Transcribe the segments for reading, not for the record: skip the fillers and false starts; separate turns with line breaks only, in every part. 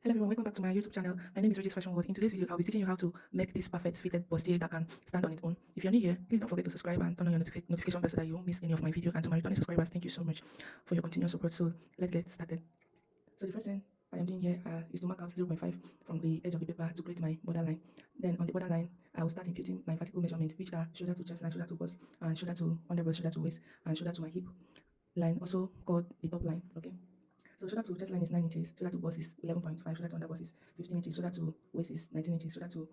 Hello everyone, welcome back to my YouTube channel. My name is Regis Fashion World. In today's video, I'll be teaching you how to make this perfect fitted bustier that can stand on its own. If you're new here, please don't forget to subscribe and turn on your notification bell so that you won't miss any of my videos. And to my returning subscribers, thank you so much for your continuous support. So let's get started. So the first thing I am doing here is to mark out 0.5 from the edge of the paper to create my borderline. Then on the borderline, I will start imputing my vertical measurement, which are shoulder to chest line, shoulder to bust, and shoulder to underbust, shoulder to waist, and shoulder to my hip line, also called the top line. Okay. So shoulder to chest line is 9 inches, shoulder to bust is 11.5, shoulder to under bust is 15 inches, shoulder to waist is 19 inches, shoulder to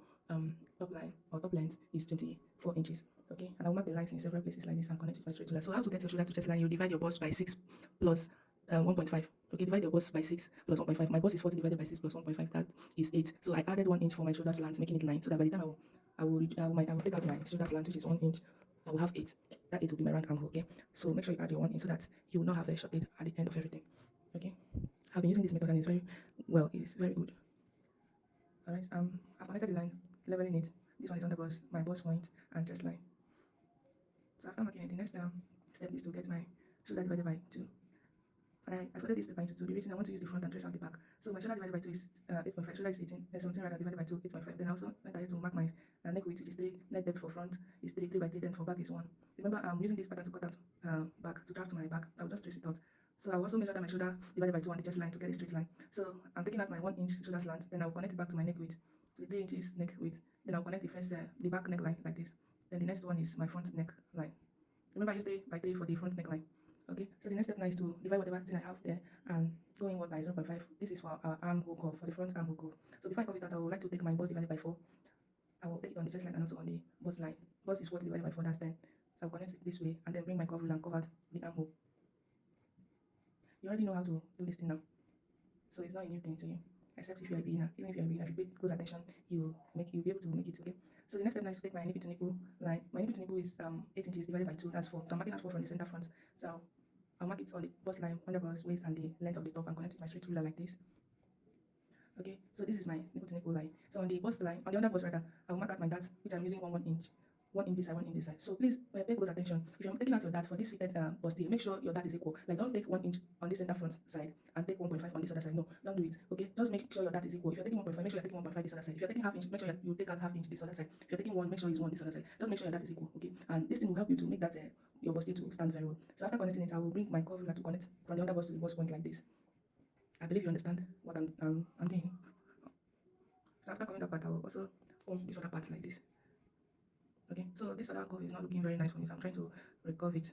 top line or top length is 24 inches. Okay, and I'll mark the lines in several places like this and connect it with my straight ruler. So how to get your shoulder to chest line? You divide your bust by 6 plus 1.5. Okay, divide your bust by 6 plus 1.5. My bust is 40 divided by 6 plus 1.5. That is 8. So I added 1 inch for my shoulder slant, making it 9. So that by the time I will take out my shoulder slant, which is 1 inch. I will have 8. That 8 will be my round angle. Okay, so make sure you add your 1 inch so that you will not have a short at the end of everything. Okay, I've been using this method and it's very good. All right, I've connected the line, leveling it. This one is on the bust, my bust point and chest line. So after marking it, the next step is to get my shoulder divided by 2. And I folded this paper into 2. The reason I want to use the front and trace out the back. So my shoulder divided by 2 is 8.5. Shoulder is 18. There's something rather divided by 2, 8.5. Then I also went ahead to mark my neck width, which is 3. Neck depth for front is 3, 3 by 3. Then for back is 1. Remember, I'm using this pattern to cut out back to draft my back. I'll just trace it out. So I'll also measure that my shoulder divided by 2 on the chest line to get a straight line. So I'm taking out my 1 inch shoulder slant. Then I'll connect it back to my neck width. So 3 inches neck width. Then I'll connect the first the back neckline like this. Then the next one is my front neck line. Remember, I use 3 by 3 for the front neckline. Okay, so the next step now is to divide whatever thing I have there and go inward by 0.5. This is for our armhole curve, for the front armhole curve. So before I curve it out, I would like to take my bust divided by 4. I will take it on the chest line and also on the bust line. Bust is 40 divided by 4, that's 10. So I'll connect it this way and then bring my curve rule and cover the armhole. You already know how to do this thing now, so it's not a new thing to you, except if you're a beginner. Even if you're a beginner, if you pay close attention, you'll be able to make it. Okay, so the next step now is to take my nipple to nipple line. My nipple to nipple is 8 inches divided by 2, that's 4. So I'm marking out 4 from the center front. So I'll mark it on the bust line, under bust, waist, and the length of the top, and connect it with my straight ruler like this. Okay, so this is my nipple to nipple line. So on the bust line, on the under bust rather, I'll mark out my dart, which I'm using 1 inch. 1 inch this side, 1 inch this side. So please pay close attention. If you're taking out your dart for this fitted bustier, make sure your dart is equal. Like, don't take 1 inch on this center front side and take 1.5 on this other side. No, don't do it. Okay, just make sure your dart is equal. If you're taking 1.5, make sure you're taking 1.5 this other side. If you're taking half inch, make sure you take out half inch this other side. If you're taking 1, make sure it's 1 this other side. Just make sure your dart is equal. Okay, and this thing will help you to make that your bustier to stand very well. So after connecting it, I will bring my curve ruler to connect from the under bust to the bust point like this. I believe you understand what I'm doing. So after coming that part, I will also form this other part like this. Okay, so this other curve is not looking very nice for me, so I'm trying to recurve it.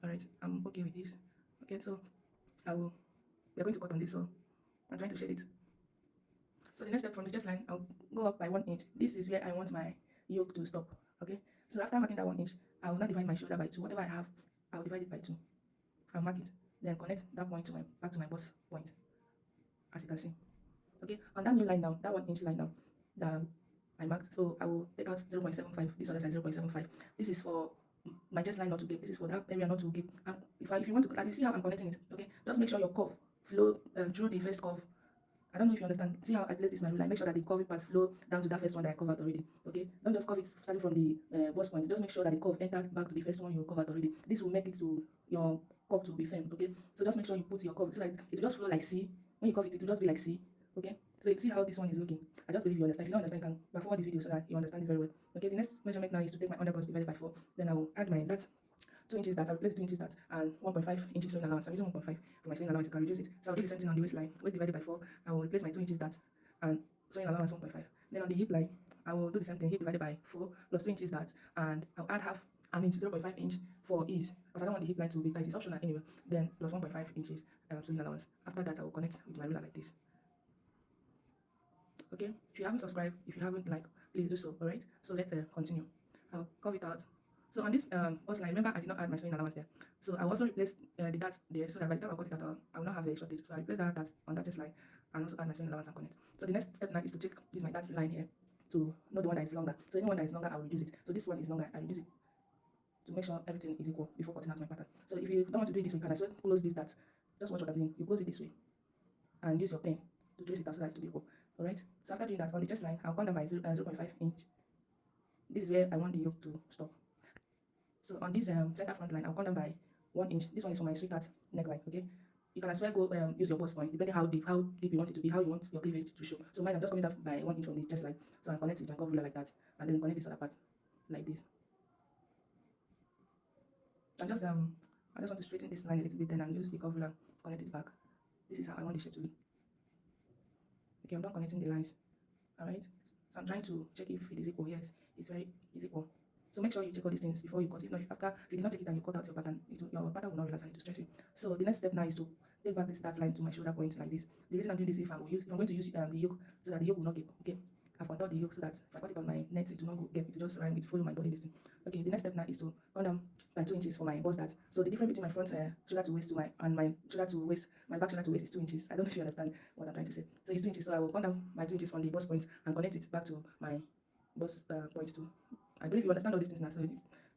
Alright, I'm okay with this. Okay, so we're going to cut on this, so I'm trying to shade it. So the next step from the chest line, I'll go up by 1 inch. This is where I want my yoke to stop. Okay, so after marking that 1 inch, I will now divide my shoulder by 2. Whatever I have, I'll divide it by 2. I'll mark it, then connect that point to back to my bust point, as you can see. Okay, on that new line now, that 1 inch line now, that I marked, so I will take out 0.75, this other side 0.75. This is for my chest line not to gape. This is for that area not to gape. And if you want to, like, you see how I'm connecting it. Okay, just make sure your curve flow through the first curve. I don't know if you understand. See how I place this my ruler. Make sure that the curving parts flow down to that first one that I covered already. Okay, don't just curve it starting from the bust point. Just make sure that the curve entered back to the first one you covered already. This will make it to your curve to be firm. Okay, so just make sure you put your curve. So like it will just flow like C. When you curve it, it will just be like C. Okay, so you see how this one is looking. I just believe you understand. If you don't understand, you can back forward the video so that you understand it very well. Okay, the next measurement now is to take my under bust divided by 4. Then I will add my that's 2 inches that, I'll replace 2 inches that, and 1.5 inches sewing allowance. I'm using 1.5 for my sewing allowance, you can reduce it. So I'll do the same thing on the waistline. Waist divided by 4, I will replace my 2 inches that, and sewing allowance 1.5. Then on the hip line, I will do the same thing, hip divided by 4, plus 2 inches that, and I'll add half an inch, 0.5 inch for ease, because I don't want the hip line to be tight, it's optional anyway. Then plus 1.5 inches sewing allowance. After that, I will connect with my ruler like this. Okay, if you haven't subscribed, if you haven't liked, please do so. All right, so let's continue. I'll curve it out. So on this bust line, remember I did not add my sewing allowance there, so I will also replace the dart there, so that by the time I cut it out, I will not have a shortage. So I replace that on that chest line and also add my sewing allowance and connect. So the next step now is to check this my dart line here to know the one that is longer. So any one that is longer, I will reduce it. So this one is longer, I reduce it to make sure everything is equal before cutting out my pattern. So if you don't want to do it this way, you can as well close this dart. Just watch what I'm doing. You close it this way and use your pen to trace it out so that it will be equal. Alright, so after doing that, on the chest line, I'll come down by 0.5 inch. This is where I want the yoke to stop. So on this center front line, I'll come down by 1 inch. This one is for my sweetheart neckline. Okay, You can as well go use your bust point, depending how deep you want it to be, how you want your cleavage to show. So mine, I'm just coming down by 1 inch from the chest line. So I connect it to my curve ruler like that, and then connect this other part like this. And I just want to straighten this line a little bit, then and use the curve ruler, connect it back. This is how I want the shape to be. Okay, I'm done connecting the lines. Alright. So I'm trying to check if it is equal. Yes, it's equal. So make sure you check all these things before you cut. If not, if you did not check it and you cut out your pattern, your pattern will not relax and it will stretch it. So the next step now is to take back the start line to my shoulder point like this. The reason I'm doing this, if I'm going to use the yoke, so that the yoke will not get okay. I've contoured the yoke so that if I cut it on my net, it will not go get, it will just rhyme with follow my body this thing. Okay, the next step now is to come down by 2 inches for my bust dart. So the difference between my front shoulder to waist to my shoulder to waist, my back shoulder to waist is 2 inches. I don't know if you understand what I'm trying to say. So it's 2 inches. So I will come down by 2 inches from the bust point and connect it back to my bust point too. I believe you understand all these things now. So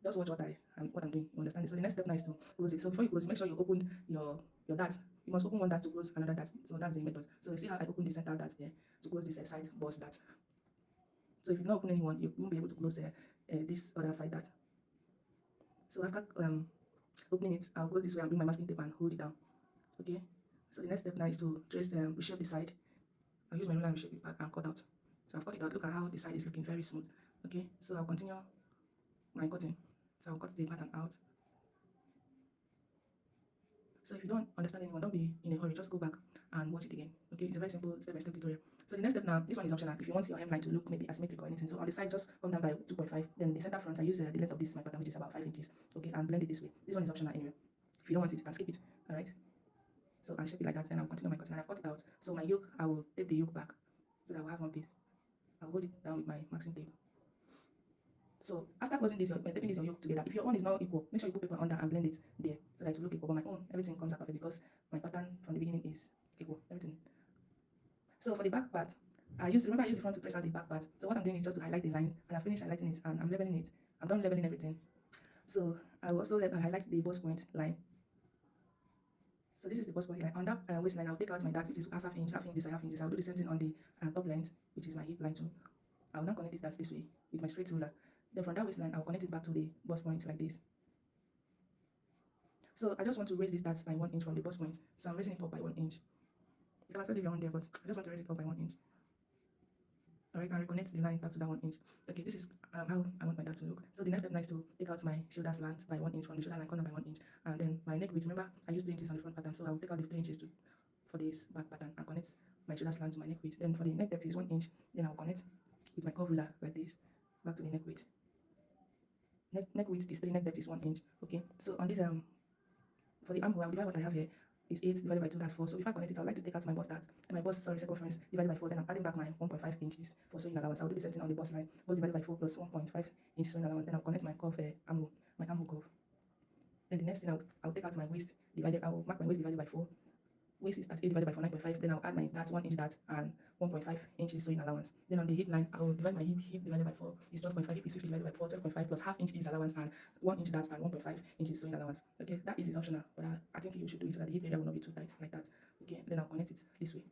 just watch what I'm doing. You understand it. So the next step now is to close it. So before you close, make sure you open your dart. You must open one dart to close another dart. So that's the method. So you see how I open the center dart there to close this side bust dart. So if you don't open anyone, you won't be able to close this other side dart. So after opening it, I'll go this way and bring my masking tape and hold it down. Okay. So the next step now is to trace reshape the side. I'll use my ruler and reshape it back and cut out. So I've cut it out. Look at how the side is looking very smooth. Okay. So I'll continue my cutting. So I'll cut the pattern out. So if you don't understand anyone, don't be in a hurry. Just go back and watch it again. Okay. It's a very simple step-by-step tutorial. So the next step now, this one is optional. If you want your hemline to look maybe asymmetric or anything, so on the side, just come down by 2.5. Then the center front, I use the length of this my pattern, which is about 5 inches. Okay, and blend it this way. This one is optional anyway. If you don't want it, you can skip it. All right. So I'll shape it like that, and I'll continue my cutting. And I've cut it out. So my yoke, I will tape the yoke back so that I will have one piece. I'll hold it down with my maxing tape. So after closing this, taping this your yoke together. If your own is not equal, make sure you put paper under and blend it there so that it will look equal. But my own, everything comes out perfect because my pattern from the beginning is equal. Everything. So for the back part, remember I use the front to press out the back part. So what I'm doing is just to highlight the lines, and I finish highlighting it, and I'm leveling it. I'm done leveling everything. So I will also highlight the bust point line. So this is the bust point line. On that waistline, I'll take out my dart, which is half inch this side, half inch this. I'll do the same thing on the top length, which is my hip line too. I will now connect this dart this way with my straight ruler. Then from that waistline, I'll connect it back to the bust point like this. So I just want to raise this dart by 1 inch from the bust point. So I'm raising it up by 1 inch. You can also leave your own there, but I just want to raise it up by 1 inch. Alright, and reconnect the line back to that 1 inch. Okay, this is how I want my dart to look. So the next step now is to take out my shoulder slant by 1 inch from the shoulder line corner by 1 inch. And then my neck width, remember I used 3 inches on the front pattern, so I will take out the 3 inches for this back pattern and connect my shoulder slant to my neck width. Then for the neck depth is 1 inch. Then I will connect with my curve ruler like this back to the neck width. Neck width is 3, neck depth is 1 inch. Okay, so on this for the armhole, I'll divide what I have here is 8 divided by 2, that's 4. So if I connect it, I'd like to take out my circumference divided by 4, then I'm adding back my 1.5 inches for sewing allowance. I'll do the same thing on the bust line, bust divided by 4 plus 1.5 inch sewing allowance. Then I'll connect my curve my armhole curve. Then the next thing I'll take out my waist I'll mark my waist divided by 4. Waist is at 8 divided by 4, 9.5. Then I'll add my dart, 1 inch dart and 1.5 inches sewing allowance. Then on the hip line, I will divide my hip divided by 4 is 12.5, hip is 50 divided by 4, 12.5 plus half inch is allowance and 1 inch dart and 1.5 inches sewing allowance. Okay, that is optional, but I think you should do it so that the hip area will not be too tight like that. Okay, then I'll connect it this way.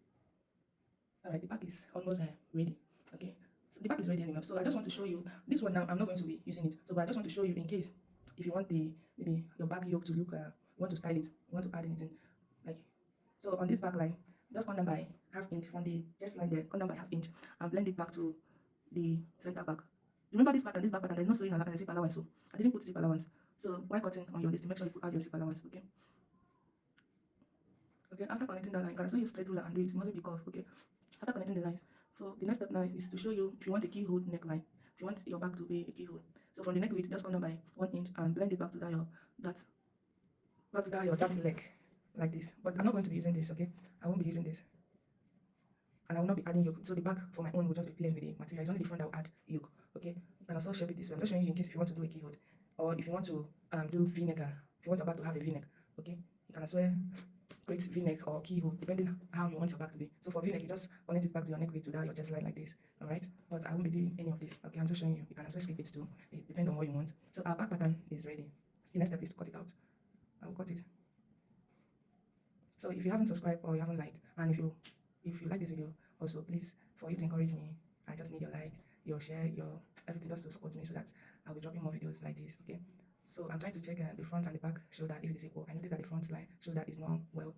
Alright, the back is almost ready. Okay, so the back is ready anyway. So I just want to show you this one now. I'm not going to be using it, so but I just want to show you in case if you want maybe your back yoke to look, you want to style it, you want to add anything like. So on this back line, just come down by half inch from the chest line there, come down by half inch and blend it back to the center back. Remember this back pattern, there's no sewing zip allowance, so I didn't put zip allowance. So while cutting on your list, make sure you add your zip allowance, okay? Okay, after connecting that line, you can also use straight ruler and do it. It mustn't be curved, okay? After connecting the lines, so the next step now is to show you if you want a keyhole neckline, if you want your back to be a keyhole. So from the neck width, just come down by 1 inch and blend it back to that your leg like this. But I'm not going to be using this, okay? I won't be using this, and I will not be adding yoke. So the back for my own will just be plain with the material. It's only the front that will add yoke, okay? You can also shape it this way. I'm just showing you in case if you want to do a keyhole, or if you want to do v-neck, if you want your back to have a v-neck, okay? You can as well create v-neck or keyhole depending how you want your back to be. So for v-neck, you just connect it back to your neck width to that your chest line like this, all right? But I won't be doing any of this, okay? I'm just showing you. You can as well skip it too. It depends on what you want. So our back pattern is ready. The next step is to cut it out. I will cut it. So if you haven't subscribed or you haven't liked, and if you like this video also, please, for you to encourage me, I just need your like, your share, your everything just to support me so that I'll be dropping more videos like this, okay? So I'm trying to check the front and the back shoulder if it is equal. I noticed that the front shoulder is not well